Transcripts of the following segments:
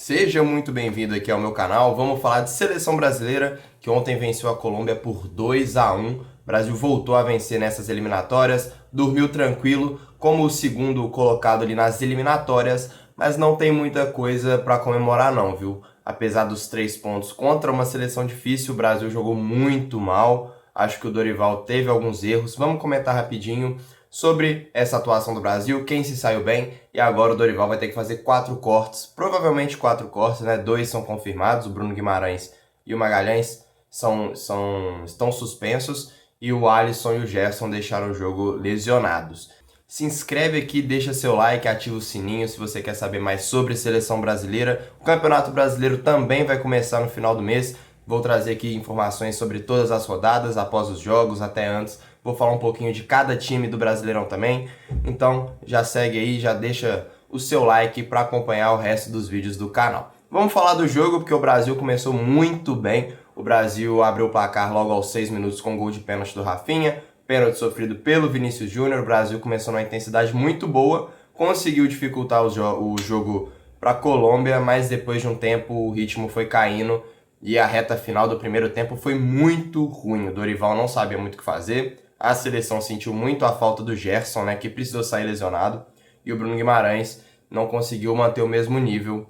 Seja muito bem-vindo aqui ao meu canal. Vamos falar de seleção brasileira, que ontem venceu a Colômbia por 2-1. O Brasil voltou a vencer nessas eliminatórias, dormiu tranquilo como o segundo colocado ali nas eliminatórias, mas não tem muita coisa para comemorar não, viu? Apesar dos 3 pontos contra uma seleção difícil, o Brasil jogou muito mal. Acho que o Dorival teve alguns erros. Vamos comentar rapidinho sobre essa atuação do Brasil, quem se saiu bem, e agora o Dorival vai ter que fazer 4 cortes, provavelmente 4 cortes, né? 2 são confirmados, o Bruno Guimarães e o Magalhães estão suspensos, e o Alisson e o Gerson deixaram o jogo lesionados. Se inscreve aqui, deixa seu like, ativa o sininho se você quer saber mais sobre seleção brasileira. O Campeonato Brasileiro também vai começar no final do mês. Vou trazer aqui informações sobre todas as rodadas, após os jogos, até antes. Vou falar um pouquinho de cada time do Brasileirão também. Então já segue aí, já deixa o seu like para acompanhar o resto dos vídeos do canal. Vamos falar do jogo, porque o Brasil começou muito bem. O Brasil abriu o placar logo aos 6 minutos com um gol de pênalti do Rafinha. Pênalti sofrido pelo Vinícius Júnior. O Brasil começou numa intensidade muito boa. Conseguiu dificultar o jogo para a Colômbia, mas depois de um tempo o ritmo foi caindo. E a reta final do primeiro tempo foi muito ruim. O Dorival não sabia muito o que fazer. A seleção sentiu muito a falta do Gerson, né, que precisou sair lesionado. E o Bruno Guimarães não conseguiu manter o mesmo nível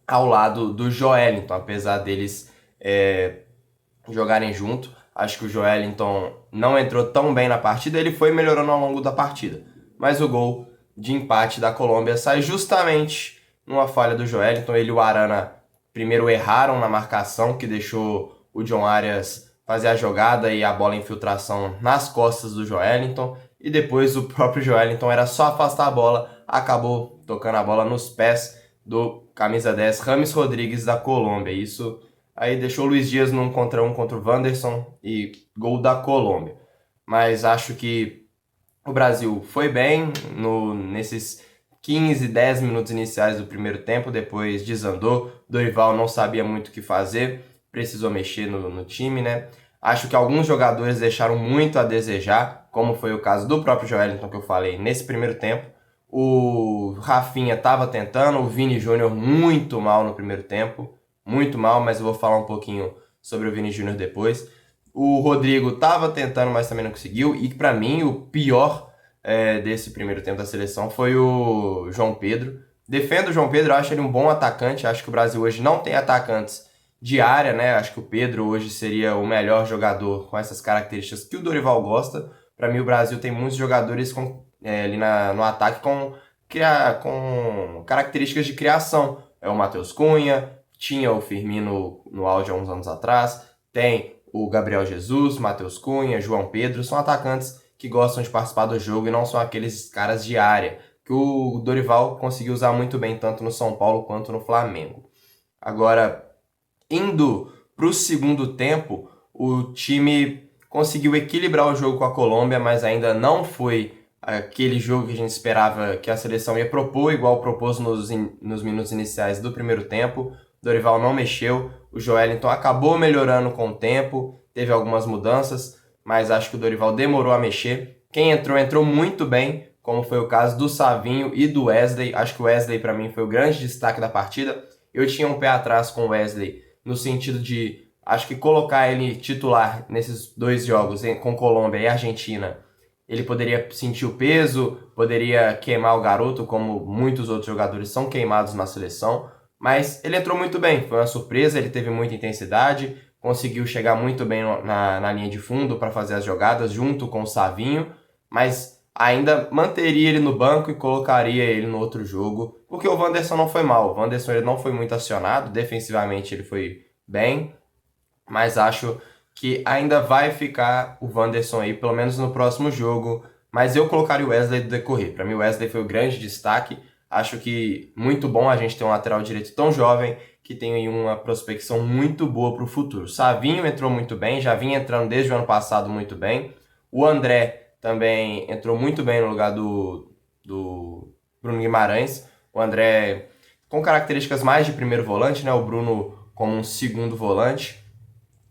ao lado do Joelinton, apesar deles jogarem junto. Acho que o Joelinton não entrou tão bem na partida, ele foi melhorando ao longo da partida. Mas o gol de empate da Colômbia sai justamente numa falha do Joelinton. Ele e o Arana primeiro erraram na marcação, que deixou o John Arias fazer a jogada e a bola infiltração nas costas do Joelinton. E depois o próprio Joelinton era só afastar a bola, acabou tocando a bola nos pés do camisa 10, Rames Rodrigues, da Colômbia. Isso aí deixou o Luiz Dias num contra um contra o Wanderson e gol da Colômbia. Mas acho que o Brasil foi bem nesses 15, 10 minutos iniciais do primeiro tempo, depois desandou. Dorival não sabia muito o que fazer, precisou mexer no time, né? Acho que alguns jogadores deixaram muito a desejar, como foi o caso do próprio Joelinton, que eu falei nesse primeiro tempo. O Rafinha estava tentando, o Vini Júnior muito mal no primeiro tempo, muito mal, mas eu vou falar um pouquinho sobre o Vini Júnior depois. O Rodrigo estava tentando, mas também não conseguiu, e para mim o pior desse primeiro tempo da seleção foi o João Pedro. Defendo o João Pedro, acho ele um bom atacante, acho que o Brasil hoje não tem atacantes de área, né? Acho que o Pedro hoje seria o melhor jogador com essas características que o Dorival gosta. Para mim o Brasil tem muitos jogadores ali no ataque com características de criação. É o Matheus Cunha, tinha o Firmino no auge há uns anos atrás, tem o Gabriel Jesus, Matheus Cunha, João Pedro, são atacantes que gostam de participar do jogo e não são aqueles caras de área que o Dorival conseguiu usar muito bem tanto no São Paulo quanto no Flamengo. Agora, indo para o segundo tempo, o time conseguiu equilibrar o jogo com a Colômbia, mas ainda não foi aquele jogo que a gente esperava que a seleção ia propor, igual propôs nos minutos iniciais do primeiro tempo. Dorival não mexeu, o Joelinton acabou melhorando com o tempo, teve algumas mudanças, mas acho que o Dorival demorou a mexer. Quem entrou muito bem, como foi o caso do Savinho e do Wesley. Acho que o Wesley para mim foi o grande destaque da partida. Eu tinha um pé atrás com o Wesley, no sentido de, acho que colocar ele titular nesses 2 jogos, com Colômbia e Argentina, ele poderia sentir o peso, poderia queimar o garoto, como muitos outros jogadores são queimados na seleção, mas ele entrou muito bem, foi uma surpresa, ele teve muita intensidade, conseguiu chegar muito bem na linha de fundo para fazer as jogadas junto com o Savinho, mas ainda manteria ele no banco e colocaria ele no outro jogo, porque o Wanderson não foi mal. O Wanderson ele não foi muito acionado, defensivamente ele foi bem, mas acho que ainda vai ficar o Wanderson aí, pelo menos no próximo jogo, mas eu colocaria o Wesley do decorrer. Para mim o Wesley foi o grande destaque, acho que muito bom a gente ter um lateral direito tão jovem, que tem aí uma prospecção muito boa para o futuro. Savinho entrou muito bem, já vinha entrando desde o ano passado muito bem. O André também entrou muito bem no lugar do Bruno Guimarães. O André com características mais de primeiro volante, né? O Bruno como um segundo volante.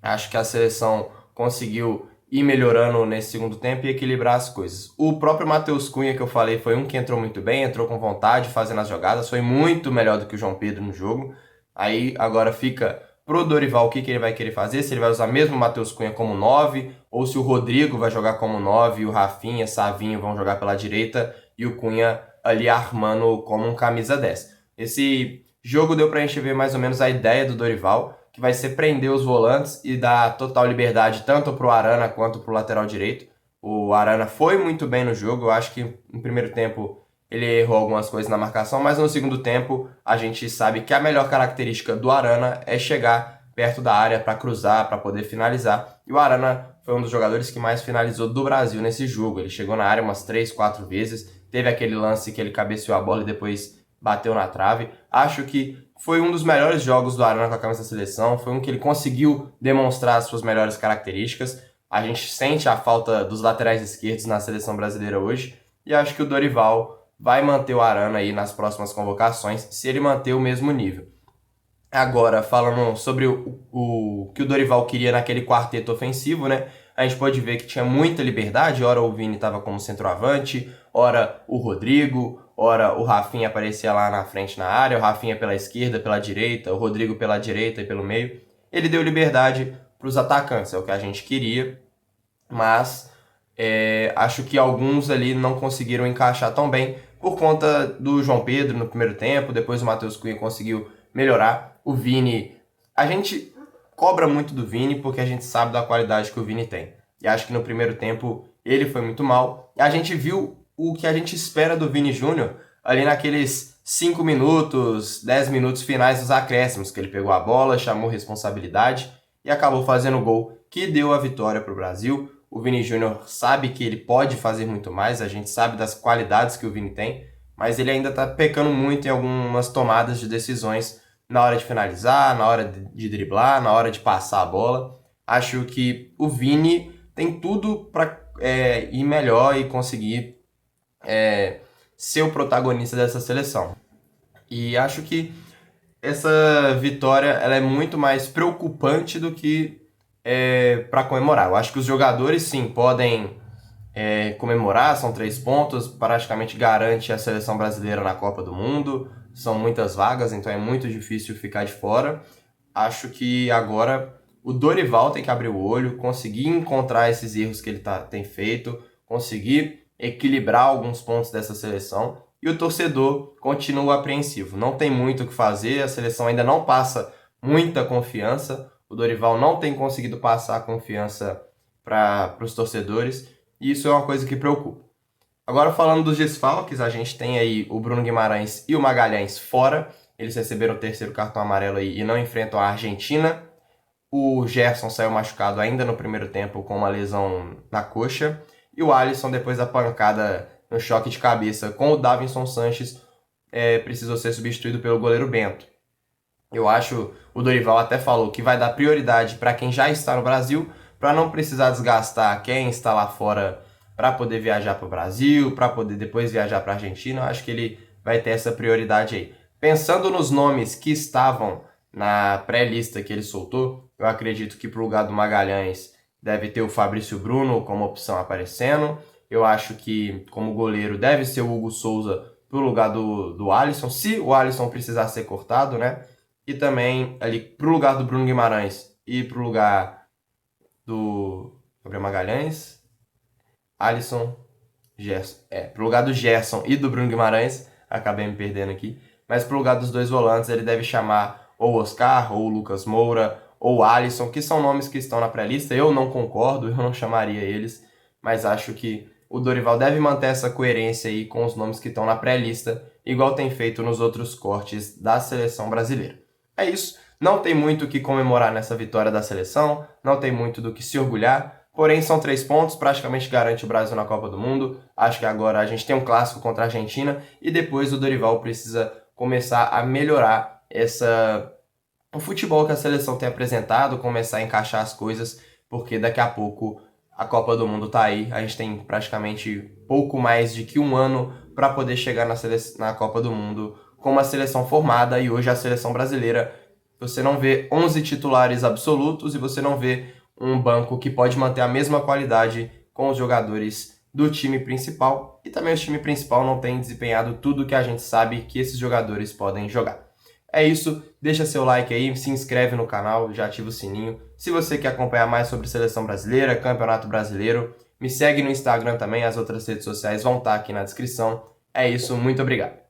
Acho que a seleção conseguiu ir melhorando nesse segundo tempo e equilibrar as coisas. O próprio Matheus Cunha, que eu falei, foi um que entrou muito bem, entrou com vontade, fazendo as jogadas, foi muito melhor do que o João Pedro no jogo. Aí agora fica pro Dorival o que ele vai querer fazer, se ele vai usar mesmo o Matheus Cunha como 9, ou se o Rodrigo vai jogar como 9, e o Rafinha, Savinho vão jogar pela direita, e o Cunha ali armando como um camisa 10. Esse jogo deu pra gente ver mais ou menos a ideia do Dorival, que vai ser prender os volantes e dar total liberdade tanto pro Arana quanto pro lateral direito. O Arana foi muito bem no jogo, eu acho que no primeiro tempo ele errou algumas coisas na marcação, mas no segundo tempo a gente sabe que a melhor característica do Arana é chegar perto da área para cruzar, para poder finalizar. E o Arana foi um dos jogadores que mais finalizou do Brasil nesse jogo. Ele chegou na área umas 3, 4 vezes, teve aquele lance que ele cabeceou a bola e depois bateu na trave. Acho que foi um dos melhores jogos do Arana com a camisa da seleção, foi um que ele conseguiu demonstrar as suas melhores características. A gente sente a falta dos laterais esquerdos na seleção brasileira hoje, e acho que o Dorival vai manter o Arana aí nas próximas convocações, se ele manter o mesmo nível. Agora, falando sobre o que o Dorival queria naquele quarteto ofensivo, né? A gente pode ver que tinha muita liberdade, ora o Vini estava como centroavante, ora o Rodrigo, ora o Rafinha aparecia lá na frente na área, o Rafinha pela esquerda, pela direita, o Rodrigo pela direita e pelo meio. Ele deu liberdade para os atacantes, é o que a gente queria, mas acho que alguns ali não conseguiram encaixar tão bem por conta do João Pedro no primeiro tempo, depois o Matheus Cunha conseguiu melhorar. O Vini, a gente cobra muito do Vini porque a gente sabe da qualidade que o Vini tem. E acho que no primeiro tempo ele foi muito mal. E a gente viu o que a gente espera do Vini Júnior ali naqueles 5 minutos, 10 minutos finais dos acréscimos, que ele pegou a bola, chamou responsabilidade e acabou fazendo o gol que deu a vitória para o Brasil. O Vini Júnior sabe que ele pode fazer muito mais, a gente sabe das qualidades que o Vini tem, mas ele ainda está pecando muito em algumas tomadas de decisões na hora de finalizar, na hora de driblar, na hora de passar a bola. Acho que o Vini tem tudo para ir melhor e conseguir ser o protagonista dessa seleção. E acho que essa vitória ela é muito mais preocupante do que para comemorar. Eu acho que os jogadores sim podem comemorar, são 3 pontos, praticamente garante a seleção brasileira na Copa do Mundo, são muitas vagas, então é muito difícil ficar de fora. Acho que agora o Dorival tem que abrir o olho, conseguir encontrar esses erros que ele tem feito, conseguir equilibrar alguns pontos dessa seleção, e o torcedor continua apreensivo. Não tem muito o que fazer, a seleção ainda não passa muita confiança, o Dorival não tem conseguido passar a confiança para os torcedores, e isso é uma coisa que preocupa. Agora falando dos desfalques, a gente tem aí o Bruno Guimarães e o Magalhães fora, eles receberam o 3º cartão amarelo aí e não enfrentam a Argentina. O Gerson saiu machucado ainda no primeiro tempo com uma lesão na coxa, e o Alisson, depois da pancada no choque de cabeça com o Davinson Sanches, precisou ser substituído pelo goleiro Bento. Eu acho, o Dorival até falou que vai dar prioridade para quem já está no Brasil, para não precisar desgastar quem está lá fora para poder viajar para o Brasil, para poder depois viajar para a Argentina. Eu acho que ele vai ter essa prioridade aí. Pensando nos nomes que estavam na pré-lista que ele soltou, eu acredito que para o lugar do Magalhães deve ter o Fabrício Bruno como opção aparecendo. Eu acho que como goleiro deve ser o Hugo Souza para o lugar do Alisson, se o Alisson precisar ser cortado, né? E também ali para o lugar do Bruno Guimarães e para o lugar do Gabriel Magalhães, Alisson, Gerson. Pro lugar do Gerson e do Bruno Guimarães, acabei me perdendo aqui, mas pro lugar dos 2 volantes ele deve chamar ou o Oscar, ou o Lucas Moura, ou o Alisson, que são nomes que estão na pré-lista. Eu não concordo, eu não chamaria eles, mas acho que o Dorival deve manter essa coerência aí com os nomes que estão na pré-lista, igual tem feito nos outros cortes da seleção brasileira. É isso, não tem muito o que comemorar nessa vitória da seleção, não tem muito do que se orgulhar, porém são 3 pontos, praticamente garante o Brasil na Copa do Mundo. Acho que agora a gente tem um clássico contra a Argentina e depois o Dorival precisa começar a melhorar o futebol que a seleção tem apresentado, começar a encaixar as coisas, porque daqui a pouco a Copa do Mundo tá aí, a gente tem praticamente pouco mais de que um ano para poder chegar na Copa do Mundo com uma seleção formada, e hoje a seleção brasileira, você não vê 11 titulares absolutos e você não vê um banco que pode manter a mesma qualidade com os jogadores do time principal, e também o time principal não tem desempenhado tudo que a gente sabe que esses jogadores podem jogar. É isso, deixa seu like aí, se inscreve no canal, já ativa o sininho. Se você quer acompanhar mais sobre seleção brasileira, campeonato brasileiro, me segue no Instagram também, as outras redes sociais vão estar aqui na descrição. É isso, muito obrigado.